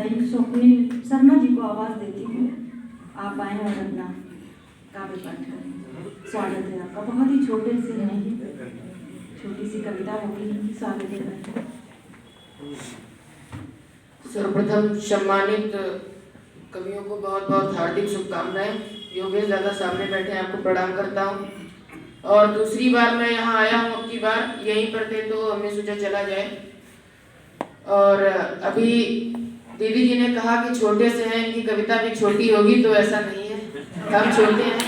भाई स्वप्निल शर्मा जी को आवाज़ देती हूँ। आप आए और अपना काव्य पाठ करें। स्वागत है आपका। बहुत ही छोटे से नहीं, छोटी सी कविता होगी। स्वागत है। सर्वप्रथम सम्मानित कवियों को बहुत बहुत हार्दिक शुभकामनाएं। योगेश दादा सामने बैठे हैं, आपको प्रणाम करता हूं। और दूसरी बार मैं यहाँ आया हूँ, अब की बार यहीं पर थे तो हमने सोचा चला जाए। और अभी दीदी जी ने कहा कि छोटे से हैं, इनकी कविता भी छोटी होगी, तो ऐसा नहीं है, हम छोटे हैं,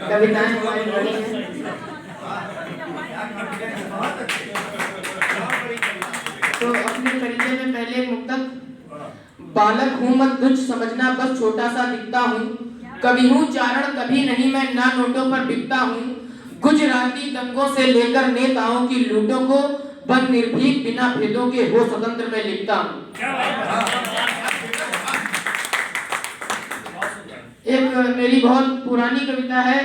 कविताएं हमारी बड़ी हैं। तो अपने परिचय में पहले मुक्तक। बालक हूँ मत तुझ समझना, बस छोटा सा दिखता हूँ, कभी हूँ चारण कभी नहीं, मैं ना नोटों पर बिकता हूँ। गुजराती दंगों से लेकर नेताओं की लूटों को, बन निर्भीक बिना भेदों के हो स्वतंत्र में लिखता हूँ। एक मेरी बहुत पुरानी कविता है।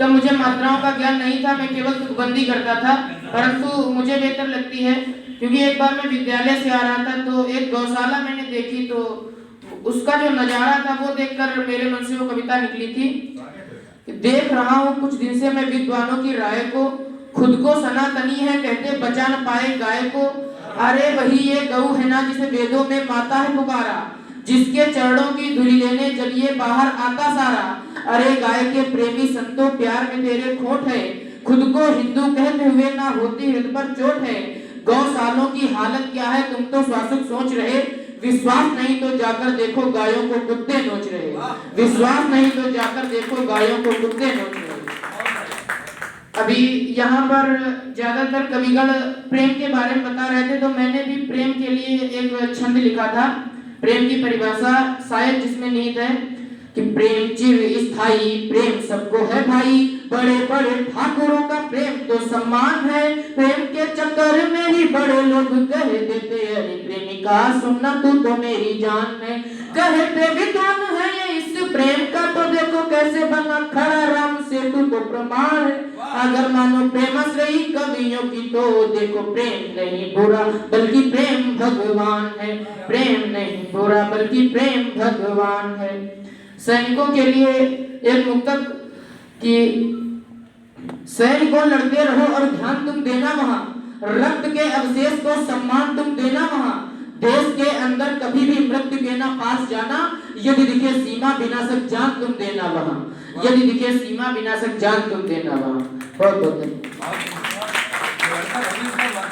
तब मुझे मात्राओं का ज्ञान नहीं था, मैं केवल तुकबंदी करता था, परंतु मुझे बेहतर लगती है क्योंकि एक बार मैं विद्यालय से आ रहा था तो एक गौशाला मैंने देखी, तो उसका जो नजारा था वो देखकर मेरे मन से वो कविता निकली थी। देख रहा हूँ कुछ दिन से मैं विद्वानों की राय को, खुद को सनातनी है कहते बचा न पाए गाय को। अरे वही ये गऊ है ना जिसे वेदों में माता है पुकारा, जिसके चरणों की धूलि लेने जलिए बाहर आता सारा। अरे गाय के प्रेमी संतों प्यार में तेरे खोट है, खुद को हिंदू कहते हुए ना होती हृदय पर चोट है। गौशालों की हालत क्या है तुम तो स्वासुक सोच रहे, विश्वास नहीं तो जाकर देखो गायों को कुत्ते नोच रहे, विश्वास नहीं तो जाकर देखो गायों को कुत्ते नोच रहे। अभी यहाँ पर ज्यादातर कविगण प्रेम के बारे में बता रहे थे, तो मैंने भी प्रेम के लिए एक छंद लिखा था। प्रेम की परिभाषा शायद जिसमें निहित है कि प्रेम चिर स्थायी, प्रेम सबको है भाई, बड़े बड़े ठाकुरों का प्रेम तो सम्मान है। प्रेम के चक्कर में ही बड़े लोग कह देते अरे प्रेमिका सुनना तू तो मेरी जान है, कहते विद्वान है ये इस प्रेम का तो देखो कैसे बना खड़ा राम सेतु तो प्रमाण है। अगर मानो प्रेमाश्रयी कवियों की तो देखो प्रेम नहीं बुरा बल्कि प्रेम भगवान है, प्रेम नहीं बुरा बल्कि प्रेम भगवान है। सैनिकों के लिए एक मुक्तक कि सैनिकों लड़ते रहो और ध्यान तुम देना वहां, रक्त के अवशेष को सम्मान तुम देना वहां। देश के अंदर कभी भी मृत्यु के ना पास जाना, यदि दिखे सीमा विनाशक जान तुम देना वहां, यदि दिखे सीमा विनाशक जान तुम देना वहां। बहुत बहुत धन्यवाद।